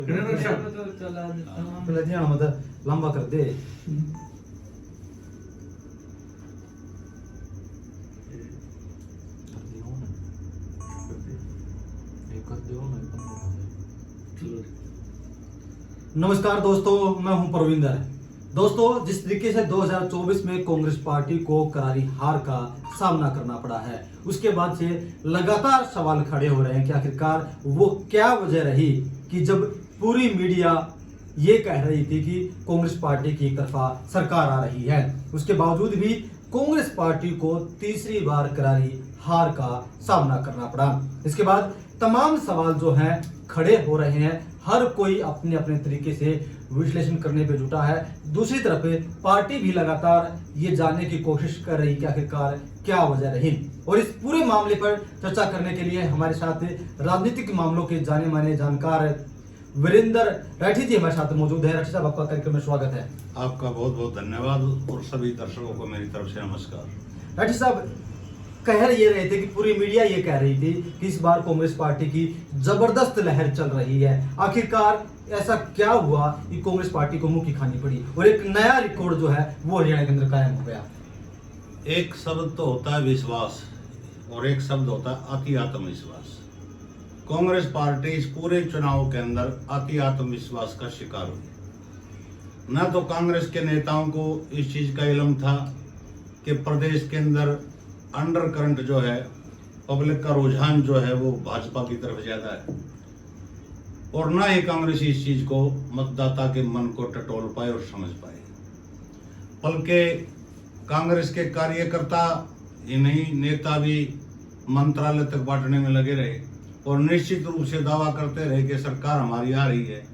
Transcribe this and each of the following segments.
पहले ध्यान मतलब लंबा कर दे। नमस्कार दोस्तों, मैं हूं प्रविंदर। दोस्तों, जिस तरीके से 2024 में कांग्रेस पार्टी को करारी हार का सामना करना पड़ा है, उसके बाद से लगातार सवाल खड़े हो रहे हैं कि आखिरकार वो क्या वजह रही कि जब पूरी मीडिया ये कह रही थी कि कांग्रेस पार्टी की तरफा सरकार आ रही है, उसके बावजूद भी कांग्रेस पार्टी को तीसरी बार करारी हार का सामना करना पड़ा। इसके बाद तमाम सवाल जो हैं खड़े हो रहे हैं, हर कोई अपने अपने तरीके से विश्लेषण करने पे जुटा है। दूसरी तरफ पार्टी भी लगातार ये जानने की कोशिश कर रही कि आखिरकार क्या वजह रही। और इस पूरे मामले पर चर्चा करने के लिए हमारे साथ राजनीतिक मामलों के जाने माने जानकार वीरेंद्र राठी जी हमारे साथ मौजूद है। राठी साहब, आपका कार्यक्रम में स्वागत है। आपका बहुत बहुत धन्यवाद और सभी दर्शकों को मेरी तरफ से नमस्कार। राठी साहब, कह ये रहे थे कि पूरी मीडिया ये कह रही थी कि इस बार कांग्रेस पार्टी की जबरदस्त लहर चल रही है। आखिरकार ऐसा क्या हुआ कि कांग्रेस पार्टी को मुंह की खानी पड़ी और एक नया रिकॉर्ड जो है वो हरियाणा के अंदर कायम हो गया? एक शब्द तो होता है विश्वास और एक शब्द होता है अति आत्मविश्वास। कांग्रेस पार्टी इस पूरे चुनाव के अंदर अति आत्मविश्वास का शिकार हुई। न तो कांग्रेस के नेताओं को इस चीज का इल्म था कि प्रदेश के अंदर अंडर करंट जो है, पब्लिक का रुझान जो है वो भाजपा की तरफ ज्यादा है, और न ही कांग्रेस इस चीज को मतदाता के मन को टटोल पाए और समझ पाए। बल्कि कांग्रेस के कार्यकर्ता ही नहीं, नेता भी मंत्रालय तक बांटने में लगे रहे और निश्चित रूप से दावा करते रहे कि सरकार हमारी आ रही है।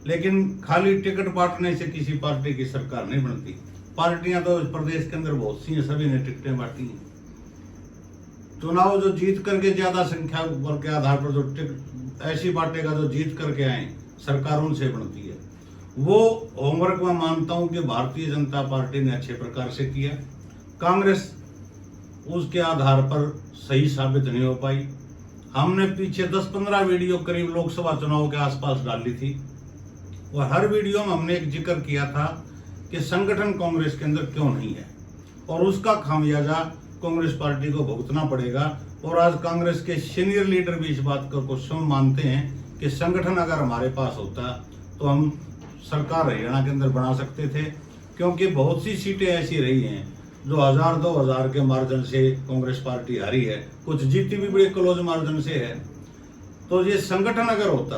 लेकिन खाली टिकट बांटने से किसी पार्टी की सरकार नहीं बनती। पार्टियां तो इस प्रदेश के अंदर बहुत सी हैं, सभी ने टिकटें बांटी हैं। चुनाव जो जीत करके ज्यादा संख्या बल के आधार पर जो टिकट ऐसी बांटेगा जो जीत करके आए, सरकार उनसे बनती है। वो होमवर्क मैं मानता हूं कि भारतीय जनता पार्टी ने अच्छे प्रकार से किया। कांग्रेस उसके आधार पर सही साबित नहीं हो पाई। हमने पीछे 10-15 वीडियो करीब लोकसभा चुनाव के आसपास डाली थी और हर वीडियो में हमने एक जिक्र किया था कि संगठन कांग्रेस के अंदर क्यों नहीं है और उसका खामियाजा कांग्रेस पार्टी को भुगतना पड़ेगा। और आज कांग्रेस के सीनियर लीडर भी इस बात को स्वयं मानते हैं कि संगठन अगर हमारे पास होता तो हम सरकार हरियाणा के अंदर बना सकते थे, क्योंकि बहुत सी सीटें ऐसी रही हैं जो 1000-2000 के मार्जिन से कांग्रेस पार्टी हारी है, कुछ जीती भी बड़े क्लोज मार्जिन से है। तो ये संगठन अगर होता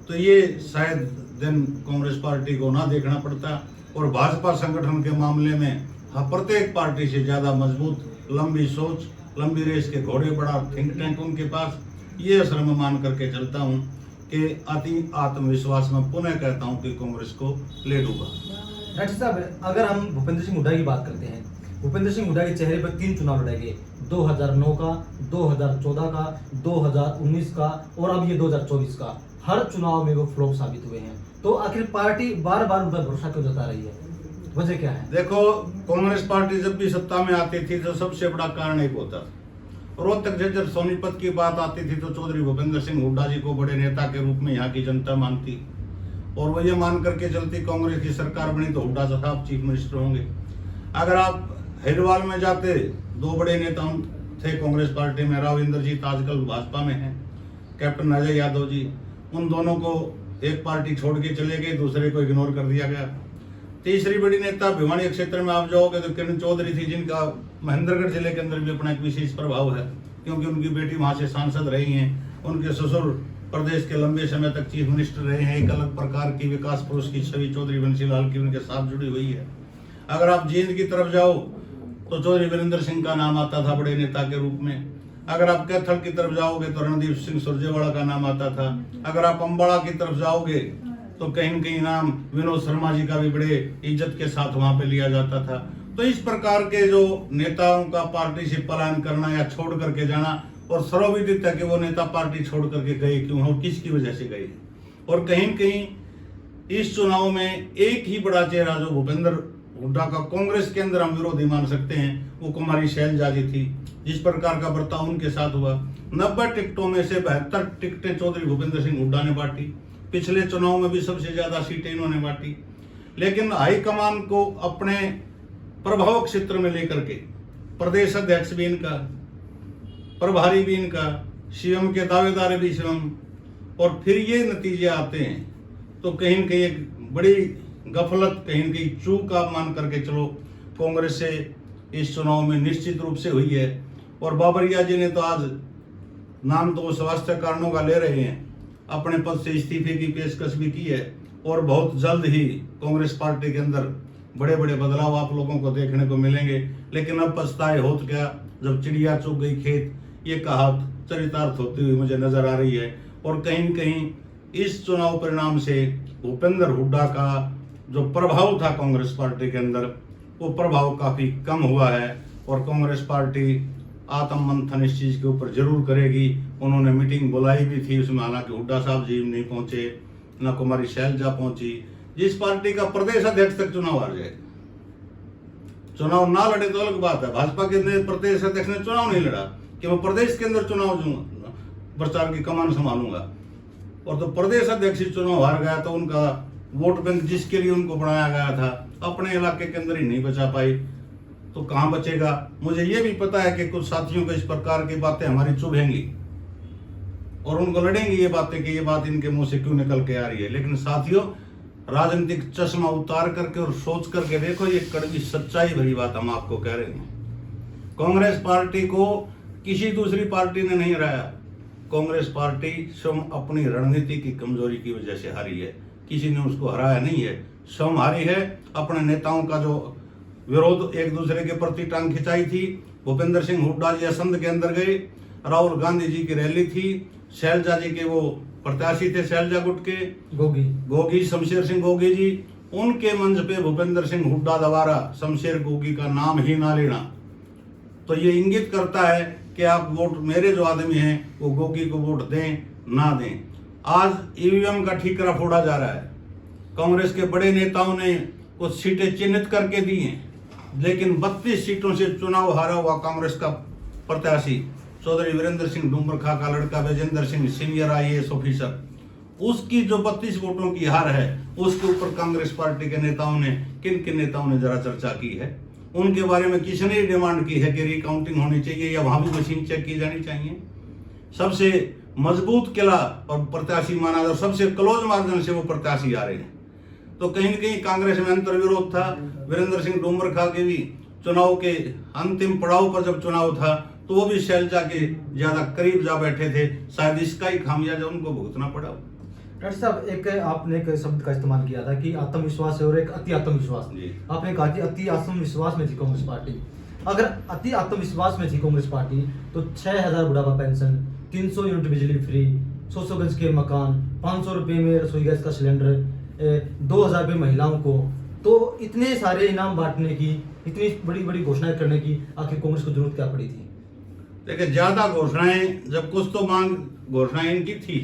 तो ये शायद दिन कांग्रेस पार्टी को ना देखना पड़ता। और भाजपा संगठन के मामले में प्रत्येक पार्टी से ज्यादा मजबूत, लंबी सोच, लंबी रेस के घोड़े, बड़ा थिंक टैंक उनके पास। ये असर मैं मान करके चलता हूँ कि अति आत्मविश्वास में पुनः कहता हूँ कि कांग्रेस को ले डूबा। राठी साहब, अगर हम भूपेंद्र सिंह हुड्डा की बात करते हैं, भूपेंद्र सिंह हुड्डा के चेहरे पर 3 चुनाव लड़े गए, 2009 का, 2014 का, 2019 का और अब ये 2024 का। हर चुनाव में वो फ्लॉप साबित हुए हैं। तो आखिर पार्टी बार बार उन पर भरोसा क्यों जता रही है? वजह क्या है? देखो, कांग्रेस पार्टी जब भी सत्ता में आती थी तो सबसे बड़ा कारण एक होता था। रोहतक जब सोनीपत की बात आती थी तो चौधरी भूपेंद्र सिंह हुड्डा जी को बड़े नेता के रूप में यहाँ की जनता मानती और वो ये मान करके चलती कांग्रेस की सरकार बनी तो हुड्डा साहब चीफ मिनिस्टर होंगे। अगर आप हरिद्वार में जाते, 2 बड़े नेता थे कांग्रेस पार्टी में, राव इंद्रजीत आजकल भाजपा में है, कैप्टन अजय यादव जी, उन दोनों को एक पार्टी छोड़ के चले गए, दूसरे को इग्नोर कर दिया गया। तीसरी बड़ी नेता भिवानी क्षेत्र में आप जाओगे तो किरण चौधरी थी, जिनका महेंद्रगढ़ जिले के अंदर भी अपना एक विशेष प्रभाव है, क्योंकि उनकी बेटी वहां से सांसद रही हैं, उनके ससुर प्रदेश के लंबे समय तक चीफ मिनिस्टर रहे हैं। एक अलग प्रकार की विकास पुरुष की छवि चौधरी बंसीलाल की उनके साथ जुड़ी हुई है। अगर आप जींद की तरफ जाओ तो चौधरी वीरेंद्र सिंह का नाम आता था बड़े नेता के रूप में। अगर आप कैथल की तरफ जाओगे तो रणदीप सिंह सुरजेवाला का नाम आता था। अगर आप अम्बाड़ा की तरफ जाओगे तो कहीं न कहीं नाम विनोद शर्मा जी का भी बड़े इज्जत के साथ वहां पे लिया जाता था। तो इस प्रकार के जो नेताओं का पार्टी से पलायन करना या छोड़ करके जाना, और सर्वविदित है कि वो नेता पार्टी छोड़ करके गए क्यों और किसकी वजह से गए। और कहीं न कहीं इस चुनाव में एक ही बड़ा चेहरा जो भूपेंद्र हुड्डा का कांग्रेस के अंदर हम विरोधी मान सकते हैं, वो कुमारी शैलजा जी थी। जिस प्रकार का बर्ताव उनके साथ हुआ, 90 टिकटों में से 72 टिकटें चौधरी भूपेंद्र सिंह हुड्डा ने बांटी पिछले चुनाव में भी सबसे ज्यादा सीटें इन्होंने बांटी। लेकिन हाईकमान को अपने प्रभाव क्षेत्र में लेकर के प्रदेश अध्यक्ष भी इनका, प्रभारी भी इनका, सीएम के दावेदार भी सीएम, और फिर ये नतीजे आते हैं तो कहीं न कहीं एक बड़ी गफलत, कहीं न कहीं चूक आप मान करके चलो कांग्रेस से इस चुनाव में निश्चित रूप से हुई है। और बाबरिया जी ने तो आज नाम तो स्वास्थ्य कारणों का ले रहे हैं, अपने पद से इस्तीफे की पेशकश भी की है, और बहुत जल्द ही कांग्रेस पार्टी के अंदर बड़े बड़े बदलाव आप लोगों को देखने को मिलेंगे। लेकिन अब पछताए होत क्या, जब चिड़िया चुग गई खेत, ये कहावत चरितार्थ होती हुई मुझे नजर आ रही है। और कहीं न कहीं इस चुनाव परिणाम से भूपेंद्र हुड्डा का जो प्रभाव था कांग्रेस पार्टी के अंदर, वो प्रभाव काफी कम हुआ है, और कांग्रेस पार्टी आत्म मंथन इस चीज के ऊपर जरूर करेगी। उन्होंने मीटिंग बुलाई भी थी, उसमें हालांकि हुड्डा साहब जी नहीं पहुंचे, न कुमारी शैलजा पहुंची। जिस पार्टी का प्रदेश अध्यक्ष तक चुनाव हार जाए, चुनाव ना लड़े तो अलग बात है। भाजपा के प्रदेश अध्यक्ष ने चुनाव नहीं लड़ा कि मैं प्रदेश के अंदर चुनाव प्रचार की कमान संभालूंगा, और तो प्रदेश अध्यक्ष चुनाव हार गया तो उनका वोट बैंक जिसके लिए उनको बनाया गया था अपने इलाके के अंदर ही नहीं बचा पाई, तो कहां बचेगा। मुझे ये भी पता है कि कुछ साथियों को इस प्रकार की बातें हमारी चुभेंगी और उनको लड़ेंगी ये बातें कि ये बात इनके मुंह से क्यों निकल के आ रही है। लेकिन साथियों, राजनीतिक चश्मा उतार करके और सोच करके देखो, ये कड़वी सच्चाई भरी बात हम आपको कह रहे हैं। कांग्रेस पार्टी को किसी दूसरी पार्टी ने नहीं हराया, कांग्रेस पार्टी स्वयं अपनी रणनीति की कमजोरी की वजह से हारी है, किसी ने उसको हराया नहीं है। स्वयं हारी है, अपने नेताओं का जो विरोध एक दूसरे के प्रति टांग खिंचाई थी। भूपेंद्र सिंह हुड्डा जी असंध के अंदर गए, राहुल गांधी जी की रैली थी, शैलजा जी के वो प्रत्याशी थे, शैलजा गुट के गोगी शमशेर सिंह गोगी जी, उनके मंच पे भूपेंद्र सिंह हुड्डा द्वारा शमशेर गोगी का नाम ही ना लेना, तो ये इंगित करता है कि आप वोट, मेरे जो आदमी हैं वो गोगी को वोट दें ना दें। आज ईवीएम का ठीकरा फोड़ा जा रहा है, कांग्रेस के बड़े नेताओं ने कुछ सीटें चिन्हित करके दी हैं, लेकिन 32 सीटों से चुनाव हारा हुआ कांग्रेस का प्रत्याशी चौधरी वीरेंद्र सिंह डूमरखा का लड़का Vijendra Singh, senior IAS officer, उसकी जो 32 वोटों की हार है, उसके ऊपर कांग्रेस पार्टी के नेताओं ने, किन किन नेताओं ने जरा चर्चा की है। उनके बारे में किसने डिमांड की है कि रिकाउंटिंग होनी चाहिए या वहां भी मशीन चेक की जानी चाहिए। सबसे मजबूत किला और प्रत्याशी माना और सबसे क्लोज मार्जिन से वो प्रत्याशी आ रहे हैं, तो कहीं न कहीं कांग्रेस में अंतर विरोध था। वीरेंद्र सिंह डूमरखा के भी चुनाव के अंतिम पड़ाव पर जब चुनाव था तो वो भी शैलजा के ज्यादा करीब जा बैठे थे, शायद इसका ही खामियाजा उनको भुगतना पड़ा। डॉक्टर साहब, एक आपने एक शब्द का इस्तेमाल किया था कि आत्मविश्वास है और एक अति आत्मविश्वास। आपने कहा कि अति आत्मविश्वास में थी कांग्रेस पार्टी। अगर अति आत्मविश्वास में थी कांग्रेस पार्टी तो 6000 बुढ़ापा पेंशन, 300 यूनिट बिजली फ्री, 100 गज के मकान, 500 रुपये में रसोई गैस का सिलेंडर, 2000 रुपये महिलाओं को, तो इतने सारे इनाम बांटने की, इतनी बड़ी बड़ी घोषणाएं करने की आखिर कांग्रेस को जरूरत क्या पड़ी थी? देखिए, ज्यादा घोषणाएं, जब कुछ तो मांग घोषणाएं इनकी थी,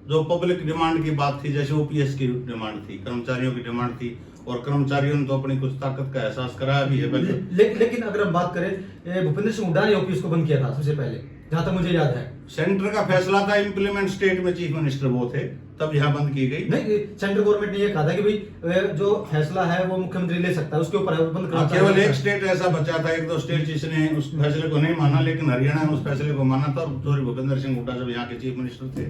जो पब्लिक डिमांड की बात थी, जैसे OPS की डिमांड थी, कर्मचारियों की डिमांड थी, और कर्मचारियों ने तो अपनी कुछ ताकत का एहसास कराया भी है। लेकिन अगर हम बात करें, भूपेंद्र सिंह हुड्डा ने OPS को बंद किया था सबसे पहले, जहां तक मुझे याद है। सेंटर का फैसला था, इम्प्लीमेंट स्टेट में चीफ मिनिस्टर वो थे, तब यहाँ बंद की गई। नहीं, सेंट्रल गवर्नमेंट ने ये कहा था कि भाई जो फैसला है वो मुख्यमंत्री ले सकता है, उसके ऊपर बंद करना। केवल एक स्टेट ऐसा बचा था, एक दो स्टेट जिसने उस फैसले को नहीं माना, लेकिन हरियाणा ने उस फैसले को माना था, चौधरी भूपेंद्र सिंह हुड्डा जब यहाँ के चीफ मिनिस्टर थे।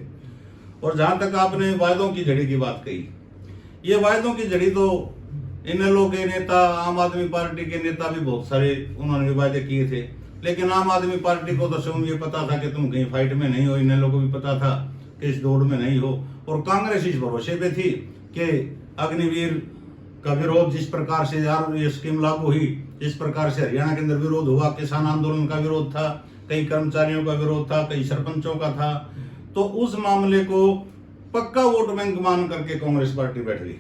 और जहां तक आपने वायदों की झड़ी की बात कही, ये वायदों की झड़ी तो इनेलो के नेता, आम आदमी पार्टी के नेता भी बहुत सारे उन्होंने वायदे किए थे, लेकिन आम आदमी पार्टी को तो स्वयं ये पता था कि तुम कहीं फाइट में नहीं हो, इनेलो को भी पता था कि इस दौड़ में नहीं हो, और कांग्रेस इस भरोसे पे थी कि अग्निवीर का विरोध जिस प्रकार से यार ये स्कीम लागू हुई, जिस प्रकार से हरियाणा के अंदर विरोध हुआ, किसान आंदोलन का विरोध था, कई कर्मचारियों का विरोध था, कई सरपंचों का था, तो उस मामले को पक्का वोट बैंक मान करके कांग्रेस पार्टी बैठ गई।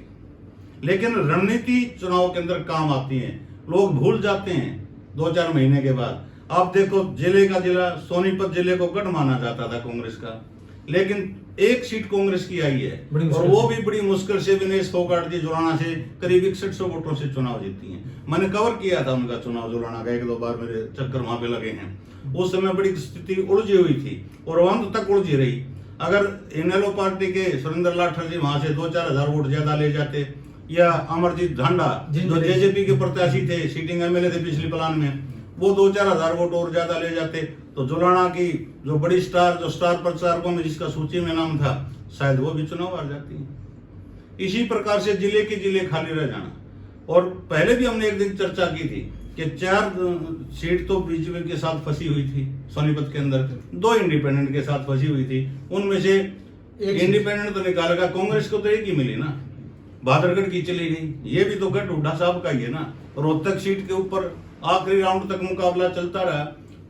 लेकिन रणनीति चुनाव के अंदर काम आती है, लोग भूल जाते हैं 2-4 महीने के बाद। आप देखो, जिले का जिला सोनीपत जिले को गढ़ माना जाता था कांग्रेस का, लेकिन एक सीट कांग्रेस की आई है, और वो भी बड़ी मुश्किल से विनेश फोगाट जी जुलाना से करीब 6100 वोटों से चुनाव जीती हैं। मैंने कवर किया था उनका चुनाव जुलाना का, 1-2 बार मेरे चक्कर वहां पे लगे हैं। उस समय बड़ी स्थिति उलझी हुई थी और अंत तक उलझी रही। अगर इनेलो पार्टी के सुरेंद्र लाठर जी वहां से 2-4 हजार वोट ज्यादा ले जाते, या अमरजीत झांडा जो जेजेपी के प्रत्याशी थे, सीटिंग एमएलए थे पिछले प्लान में, वो 2-4 हजार वोट और ज्यादा ले जाते, तो जुलाना की जो बड़ी स्टार, जो स्टार प्रचारकों में जिसका सूची में नाम था, शायद वो भी चुनाव हार जाती। इसी प्रकार से जिले के जिले खाली रह जाना। और पहले भी हमने एक दिन चर्चा की थी कि 4 सीट तो बीजेपी के साथ फंसी हुई थी सोनीपत के अंदर, 2 इंडिपेंडेंट के साथ फंसी हुई थी, उनमें से इंडिपेंडेंट तो निकालेगा, कांग्रेस को तो एक ही मिली ना, बहादुरगढ़ की चली गई। ये भी तो गढ़ हुड्डा साहब का ही है ना। रोहतक सीट के ऊपर आखिरी राउंड तक मुकाबला चलता रहा,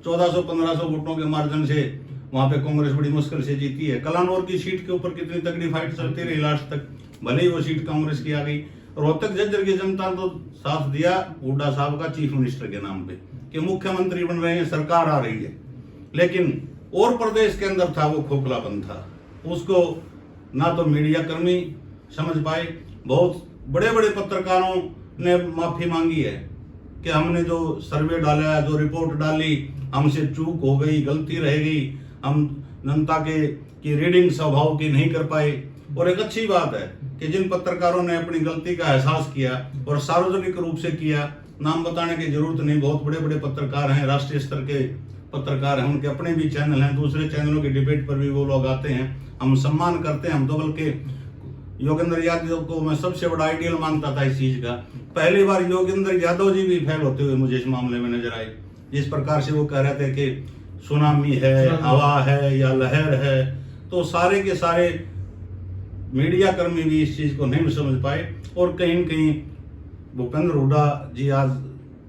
1400-1500 वोटों के मार्जिन से वहां पे कांग्रेस बड़ी मुश्किल से जीती है। कलानौर की सीट के ऊपर कितनी तगड़ी फाइट चलती रही लास्ट तक, भले ही वो सीट कांग्रेस की आ गई। रोहतक झज्जर की जनता ने तो साथ दिया हुड्डा साहब का चीफ मिनिस्टर के नाम पे कि मुख्यमंत्री बन रहे हैं, सरकार आ रही है। लेकिन और प्रदेश के अंदर था वो खोखलापन था, उसको ना तो मीडिया कर्मी समझ पाए। बहुत बड़े बड़े पत्रकारों ने माफी मांगी है कि हमने जो सर्वे डाला, जो रिपोर्ट डाली, हमसे चूक हो गई, गलती रह गई, हम जनता के की रीडिंग स्वभाव की नहीं कर पाए। और एक अच्छी बात है कि जिन पत्रकारों ने अपनी गलती का एहसास किया और सार्वजनिक रूप से किया, नाम बताने की जरूरत नहीं, बहुत बड़े बड़े पत्रकार हैं, राष्ट्रीय स्तर के पत्रकार हैं, उनके अपने भी चैनल हैं, दूसरे चैनलों के डिबेट पर भी वो लोग आते हैं, हम सम्मान करते हैं। हम तो बल्कि योगेंद्र यादव को मैं सबसे बड़ा आइडियल मानता था इस चीज का। पहली बार योगेंद्र यादव जी भी फेल होते हुए मुझे इस मामले में नजर आए। जिस प्रकार से वो कह रहे थे कि सुनामी है, हवा है या लहर है, तो सारे के सारे मीडिया कर्मी भी इस चीज को नहीं समझ पाए। और कहीं न कहीं भूपेंद्र हुड्डा जी आज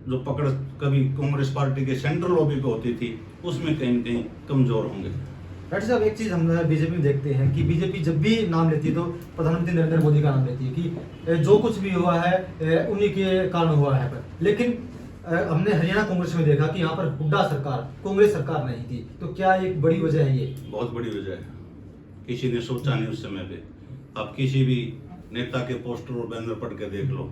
जो पकड़ कभी कांग्रेस पार्टी के सेंट्रल लॉबी पे होती थी, उसमें कहीं न कहीं कमजोर होंगे। डॉक्टर साहब, एक चीज हम बीजेपी में देखते हैं कि बीजेपी जब भी नाम लेती है तो प्रधानमंत्री नरेंद्र मोदी का नाम लेती है कि जो कुछ भी हुआ है उन्हीं के कारण हुआ है। लेकिन हमने हरियाणा कांग्रेस में देखा कि यहाँ पर हुड्डा सरकार, कांग्रेस सरकार नहीं थी, तो क्या एक बड़ी वजह है? ये बहुत बड़ी वजह है, किसी ने सोचा नहीं उस समय पे। आप किसी भी नेता के पोस्टर और बैनर पढ़ के देख लो,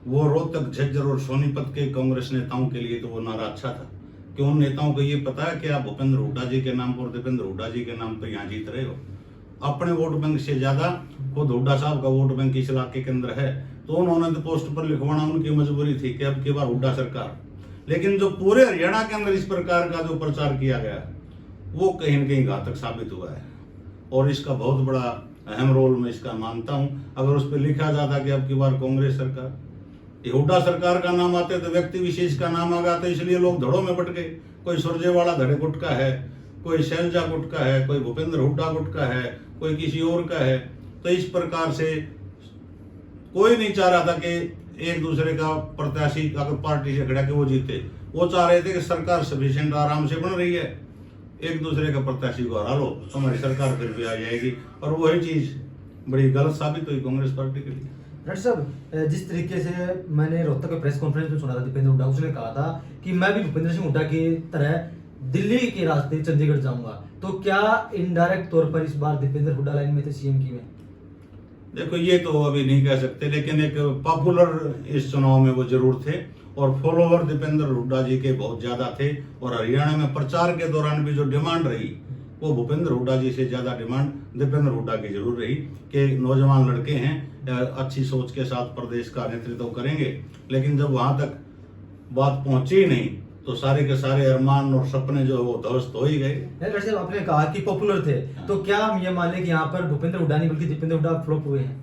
वो रोहतक, झज्जर और सोनीपत के कांग्रेस नेताओं के लिए तो वो नारा अच्छा था कि उन नेताओं को ये पता है कि आप भूपेंद्र हुड्डा जी के नाम पर, दीपेंद्र हुड्डा जी के नाम पर यहाँ जीत रहे हो। अपने वोट बैंक से ज्यादा खुद हुड्डा साहब का वोट बैंक इस इलाके के अंदर है, तो उन्होंने तो पोस्ट पर लिखवाना उनकी मजबूरी थी कि अब की बार हुड्डा सरकार। लेकिन जो पूरे हरियाणा के अंदर इस प्रकार का जो प्रचार किया गया, वो कहीं न कहीं घातक साबित हुआ है। और इसका बहुत बड़ा अहम रोल मैं इसका मानता हूं। अगर उस पर लिखा जाता कि अब की बार कांग्रेस सरकार, हुड्डा सरकार का नाम आते तो व्यक्ति विशेष का नाम आ गया, तो इसलिए लोग धड़ों में बट गए। कोई सुरजेवाला धड़े गुट का है, कोई शैलजा गुट का है, कोई भूपेंद्र हुड्डा गुट का है, कोई किसी और का है। तो इस प्रकार से कोई नहीं चाह रहा था कि एक दूसरे का प्रत्याशी अगर पार्टी से खड़ा के वो जीते। वो चाह रहे थे कि सरकार सफिशिएंट आराम से बन रही है, एक दूसरे का प्रत्याशी को हरा लो, हमारी सरकार फिर भी आ जाएगी। और वही चीज बड़ी गलत साबित हुई कांग्रेस पार्टी के लिए। डॉक्टर साहब, जिस तरीके से मैंने रोहतक के प्रेस कॉन्फ्रेंस में सुना था दीपेंद्र हुड्डा, उसने कहा था कि मैं भी भूपेंद्र सिंह हुड्डा की तरह दिल्ली के रास्ते चंडीगढ़ जाऊंगा, तो क्या इनडायरेक्ट तौर पर इस बार दीपेंद्र हुड्डा लाइन में थे सीएम की में? देखो, ये तो अभी नहीं कह सकते, लेकिन एक पॉपुलर इस चुनाव में वो जरूर थे और फॉलोवर दीपेंद्र हुड्डा जी के बहुत ज्यादा थे। और हरियाणा में प्रचार के दौरान भी जो डिमांड रही, वो भूपेंद्र हुड्डा जी से ज्यादा डिमांड दीपेंद्र हुड्डा की जरूर रही कि नौजवान लड़के हैं, अच्छी सोच के साथ प्रदेश का नेतृत्व करेंगे। लेकिन जब वहां तक बात पहुंची ही नहीं, तो सारे के सारे अरमान और सपने जो वो ध्वस्त हो ही गए। डॉक्टर साहब, आपने कहा कि पॉपुलर थे, तो क्या हम ये मान लें कि यहाँ पर भूपेंद्र हुड्डा नहीं बल्कि दीपेंद्र हुड्डा फ्लॉप हुए हैं?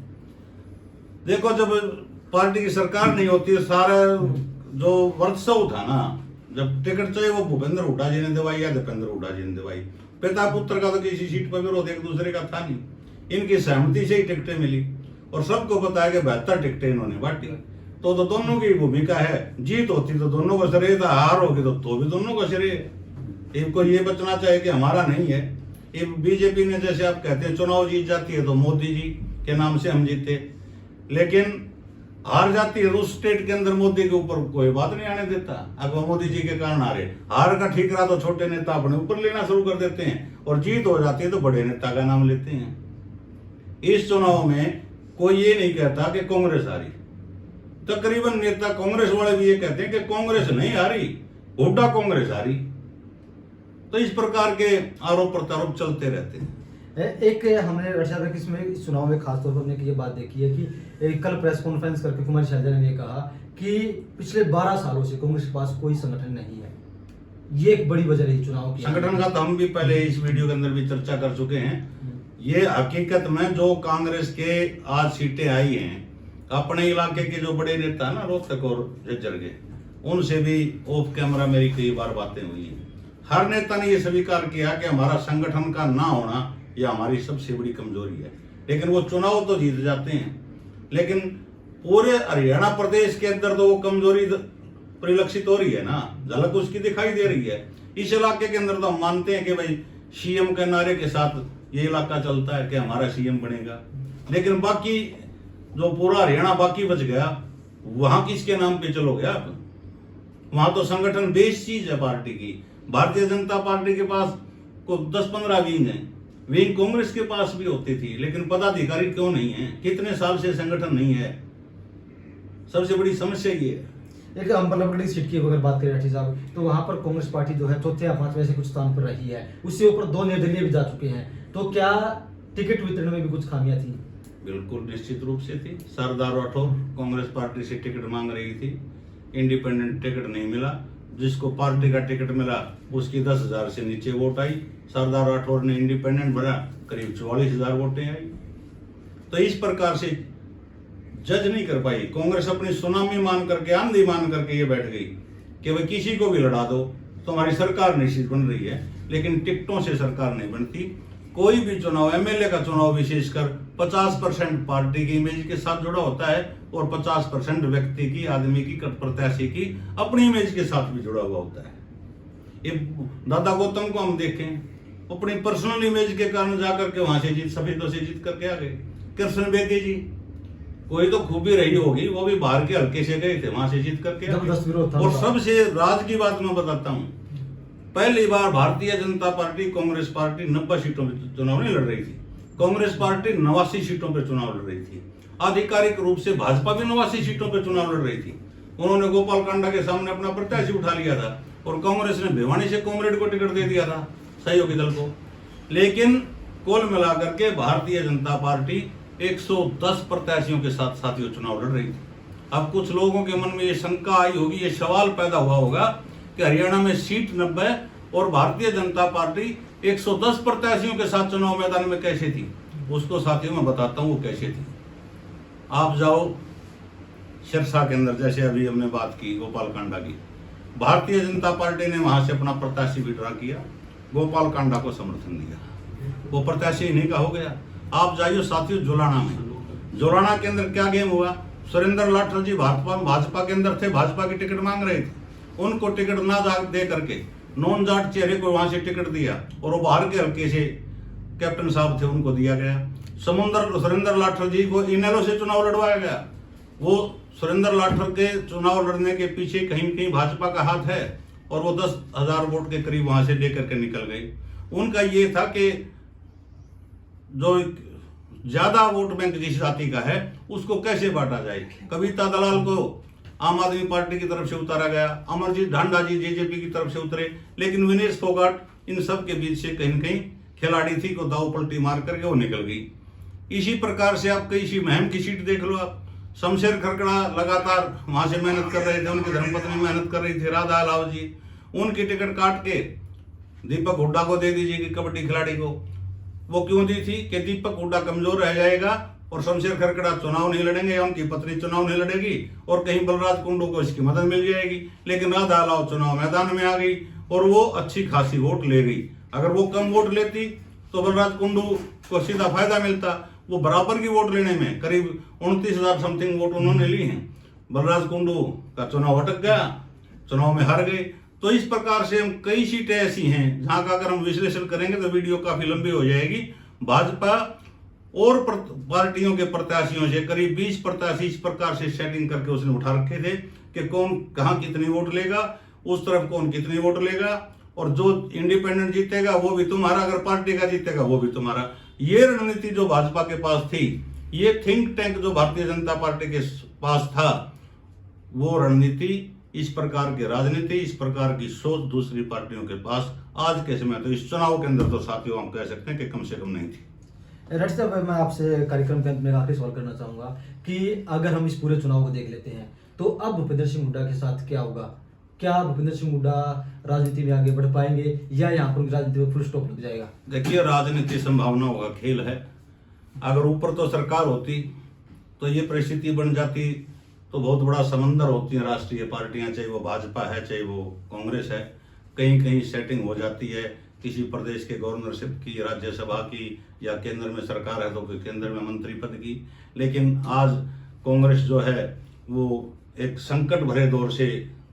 देखो, जब पार्टी की सरकार नहीं होती, सारा जो वर्चस्व था ना, जब टिकट चाहिए वो भूपेंद्र हुड्डा जी ने दिवाई या दीपेंद्र हुड्डा जी ने दिवाई। पिता पुत्र का तो किसी सीट पर विरोध एक दूसरे का था नहीं, इनकी सहमति से ही टिकटें मिली। और सबको पता है कि 72 टिकटें इन्होंने बांटी, तो दोनों की भूमिका है। जीत होती तो दोनों को श्रेय था, हार होगी तो भी दोनों को श्रेय है। इनको ये बचना चाहिए कि हमारा नहीं है। ये बीजेपी ने, जैसे आप कहते हैं, चुनाव जीत जाती है तो मोदी जी के नाम से हम जीते, लेकिन हार जाती है उस स्टेट के अंदर मोदी के ऊपर कोई बात नहीं आने देता। अगर मोदी जी के कारण हारे, हार का ठीक रहा तो छोटे नेता अपने ऊपर लेना शुरू कर देते हैं, और जीत हो जाती है तो बड़े नेता का नाम लेते हैं। इस चुनाव में कोई ये नहीं कहता कि कांग्रेस हारी, तकरीबन नेता कांग्रेस वाले भी ये कहते हैं कि कांग्रेस नहीं हारी, हुड्डा कांग्रेस हारी। तो इस प्रकार के आरोप प्रत्यारोप चलते रहते हैं। एक हमने रक्षा रखी इसमें इस चुनाव में खासतौर पर हमने ये बात देखी है कि कल प्रेस कॉन्फ्रेंस करके कुमारी शैलजा ने ये कहा कि पिछले 12 सालों से कांग्रेस के पास कोई संगठन नहीं है। ये एक बड़ी वजह रही चुनाव की। संगठन का तो हम भी पहले इस वीडियो के अंदर भी चर्चा कर चुके हैं। ये हकीकत में जो कांग्रेस के आज सीटें आई हैं, अपने इलाके के जो बड़े नेता ना रोहतक और झज्जर के, उनसे भी ऑफ कैमरा मेरी कई बार बातें हुई हैं। हर नेता ने यह स्वीकार किया कि हमारा संगठन का ना होना यह हमारी सबसे बड़ी कमजोरी है। लेकिन वो चुनाव तो जीत जाते हैं, लेकिन पूरे हरियाणा प्रदेश के अंदर तो वो कमजोरी परिलक्षित हो रही है ना, झलक उसकी दिखाई दे रही है। इस इलाके के अंदर तो हम मानते हैं कि भाई सीएम के नारे के साथ ये इलाका चलता है कि हमारा सीएम बनेगा, लेकिन बाकी जो पूरा हरियाणा बाकी बच गया, वहां किसके नाम पे चलोगे आप? वहां तो संगठन बेस चीज है पार्टी की। भारतीय जनता पार्टी के पास को 10-15 विंग है, विंग कांग्रेस के पास भी होती थी, लेकिन पदाधिकारी क्यों नहीं है? कितने साल से संगठन नहीं है? सबसे बड़ी समस्या ये है। एक अम्बरगढ़ सीट की अगर बात करें राठी साहब, तो वहां पर कांग्रेस पार्टी जो है चौथे या पांचवें से कुछ स्थान पर रही है, उससे ऊपर 2 निर्दलीय भी जा चुके हैं। तो क्या टिकट वितरण में भी कुछ खामियां थी? बिल्कुल निश्चित रूप से थी। सरदार राठौर कांग्रेस पार्टी से टिकट मांग रही थी, इंडिपेंडेंट टिकट नहीं मिला। जिसको पार्टी का टिकट मिला उसकी 10,000 से नीचे वोट आई। सरदार राठौर ने इंडिपेंडेंट बना, करीब 44,000 वोटें आई। तो इस प्रकार से जज नहीं कर पाई कांग्रेस। अपनी सुनामी मान करके, आंधी मान करके ये बैठ गई कि भाई किसी को भी लड़ा दो तो हमारी सरकार निश्चित बन रही है, लेकिन टिकटों से सरकार नहीं बनती। कोई भी चुनाव, एमएलए का चुनाव विशेषकर, 50% पार्टी की इमेज के साथ जुड़ा होता है और 50% व्यक्ति की, आदमी की, प्रत्याशी की अपनी इमेज के साथ भी जुड़ा हुआ होता है। ये दादा गौतम को हम देखें, अपनी पर्सनल इमेज के कारण जाकर के वहां से सफेदों से जीत करके आ गए। कृष्ण बेदी जी, कोई तो खूबी रही होगी, वो भी बाहर के हल्के से गए थे, वहां से जीत करके आ गए। और सबसे राज की बात मैं बताता हूं, पहली बार भारतीय जनता पार्टी कांग्रेस पार्टी 90 सीटों पर चुनाव नहीं लड़ रही थी। कांग्रेस पार्टी 89 सीटों पर चुनाव लड़ रही थी। आधिकारिक रूप से भाजपा भी 89 सीटों पर चुनाव लड़ रही थी। उन्होंने गोपाल कांडा के सामने अपना प्रत्याशी उठा लिया था और कांग्रेस ने भिवानी से कॉमरेड को टिकट दे दिया था, सहयोगी दल को। लेकिन कुल मिलाकर के भारतीय जनता पार्टी 110 प्रत्याशियों के साथ साथियों चुनाव लड़ रही थी। अब कुछ लोगों के मन में ये शंका आई होगी, ये सवाल पैदा हुआ होगा कि हरियाणा में सीट 90 और भारतीय जनता पार्टी 110 प्रत्याशियों के साथ चुनाव मैदान में कैसे थी। उसको साथियों मैं बताता हूं वो कैसे थी। आप जाओ सिरसा के अंदर, जैसे अभी हमने बात की गोपाल कांडा की, भारतीय जनता पार्टी ने वहां से अपना प्रत्याशी विड्रॉ किया, गोपाल कांडा को समर्थन दिया, वो प्रत्याशी नहीं का हो गया। आप जाइए साथियों जोलाना में, जोलाना के अंदर क्या गेम हुआ? सुरेंद्र लाठर जी भाजपा के अंदर थे, भाजपा की टिकट मांग रहे थे, उनको टिकट ना दे करके नॉन जाट चेहरे को वहां से टिकट दिया और वो बाहर के हल्के से कैप्टन साहब थे, उनको दिया गया। सुरेंद्र लाठर जी को इनेलो से चुनाव लड़वाया गया। वो सुरेंद्र लाठर के चुनाव लड़ने के पीछे कहीं कहीं भाजपा का हाथ है और वो 10,000 वोट के करीब वहां से लेकर के निकल गए। उनका ये था कि जो ज्यादा वोट बैंक जिस जाति का है उसको कैसे बांटा जाए। कविता दलाल को आम आदमी पार्टी की तरफ से उतारा गया, अमरजीत ढांडा जी जेजेपी की तरफ से उतरे, लेकिन विनेश फोगाट इन सब के बीच से कहीं कहीं खिलाड़ी थी को दाव पलटी मार करके वो निकल गई। इसी प्रकार से आप कई महम की सीट देख लो। आप शमशेर खरकड़ा लगातार वहां से मेहनत कर रहे थे, उनकी धर्मपत्नी मेहनत कर रही थी राधा अलाव जी, उनकी टिकट काट के दीपक हुड्डा को दे दीजिए कि कबड्डी खिलाड़ी को। वो क्यों दी थी कि दीपक हुड्डा कमजोर रह जाएगा और शमशेर खरकड़ा चुनाव नहीं लड़ेंगे या उनकी पत्नी चुनाव नहीं लड़ेगी और कहीं बलराज कुंडू को इसकी मदद मिल जाएगी। लेकिन राधा अलाव चुनाव मैदान में आ गई और वो अच्छी खासी वोट ले गई। अगर वो कम वोट लेती तो बलराज कुंडू को सीधा फायदा मिलता। वो बराबर की वोट लेने में करीब 29,000 समथिंग वोट उन्होंने ली हैं। बलराज कुंडू का चुनाव अटक गया, चुनाव में हार गए। तो इस प्रकार से हम कई सीटें ऐसी हैं जहां का अगर हम विश्लेषण करेंगे तो वीडियो काफी लंबी हो जाएगी। भाजपा और पार्टियों के प्रत्याशियों से करीब 20 प्रत्याशी इस प्रकार से सेटिंग करके उसने उठा रखे थे कि कौन कहां कितनी वोट लेगा, उस तरफ कौन कितनी वोट लेगा, और जो इंडिपेंडेंट जीतेगा वो भी तुम्हारा, अगर पार्टी का जीतेगा वो भी तुम्हारा। ये रणनीति जो भाजपा के पास थी, ये थिंक टैंक जो भारतीय जनता पार्टी के पास था, वो रणनीति, इस प्रकार की राजनीति, इस प्रकार की सोच दूसरी पार्टियों के पास आज के समय तो इस चुनाव के अंदर तो साथियों हम कह सकते हैं कि कम से कम नहीं थी। राठी साहब, मैं आपसे कार्यक्रम के अंत में आखिरी सवाल करना चाहूंगा कि अगर हम इस पूरे चुनाव को देख लेते हैं तो अब भूपेंद्र सिंह हुड्डा के साथ क्या होगा? क्या भूपेंद्र सिंह हुड्डा राजनीति में आगे बढ़ पाएंगे या यहाँ पर राजनीति में फुल स्टॉप लग जाएगा? देखिए, राजनीति संभावनाओं का खेल है। अगर ऊपर तो सरकार होती तो ये परिस्थिति बन जाती तो बहुत बड़ा समंदर होती है राष्ट्रीय पार्टियां, चाहे वो भाजपा है चाहे वो कांग्रेस है। कहीं कहीं सेटिंग हो जाती है किसी प्रदेश के गवर्नरशिप की, राज्यसभा की, या केंद्र में सरकार है तो केंद्र में मंत्री पद की। लेकिन आज कांग्रेस जो है वो एक संकट भरे दौर से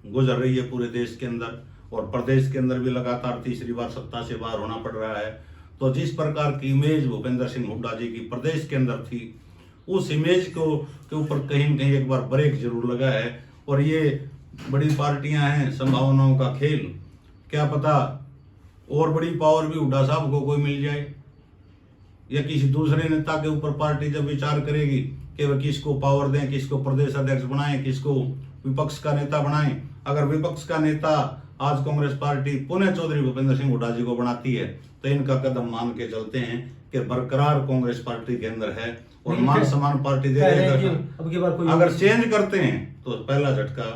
गुजर रही है पूरे देश के अंदर, और प्रदेश के अंदर भी लगातार तीसरी बार सत्ता से बाहर होना पड़ रहा है। तो जिस प्रकार की इमेज भूपेंद्र सिंह हुड्डा जी की प्रदेश के अंदर थी, उस इमेज को के ऊपर कहीं न कहीं एक बार ब्रेक जरूर लगा है। और ये बड़ी पार्टियां हैं, संभावनाओं का खेल, क्या पता और बड़ी पावर भी हुड्डा साहब को कोई मिल जाए, या किसी दूसरे नेता के ऊपर पार्टी जब विचार करेगी कि वह किसको पावर दें, किसको प्रदेश अध्यक्ष बनाएं, किसको विपक्ष का नेता बनाएं। अगर विपक्ष का नेता आज कांग्रेस पार्टी पुनः चौधरी भूपेंद्र सिंह हुड्डा जी को बनाती है तो इनका कदम मान के चलते हैं कि बरकरार कांग्रेस पार्टी के अंदर है और मान सम्मान पार्टी दे रहेगा। अगर चेंज करते हैं तो पहला झटका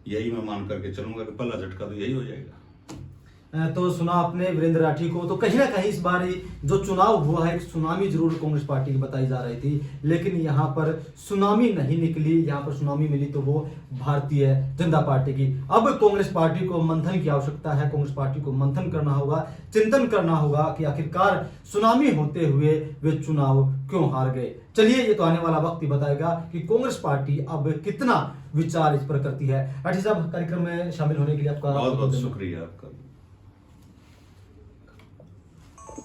यही मैं मान करके चलूंगा कि पहला झटका तो यही हो जाएगा। तो सुना आपने वीरेंद्र राठी को, तो कहीं ना कहीं इस बार जो चुनाव हुआ है एक सुनामी जरूर कांग्रेस पार्टी की बताई जा रही थी, लेकिन यहाँ पर सुनामी नहीं निकली। यहाँ पर सुनामी मिली तो वो भारतीय जनता पार्टी की। अब कांग्रेस पार्टी को मंथन की आवश्यकता है। कांग्रेस पार्टी को मंथन करना होगा, चिंतन करना होगा कि आखिरकार सुनामी होते हुए वे चुनाव क्यों हार गए। चलिए, ये तो आने वाला वक्त ही बताएगा कि कांग्रेस पार्टी अब कितना विचार इस पर करती है। राठी साहब, कार्यक्रम में शामिल होने के लिए आपका बहुत बहुत शुक्रिया आपका।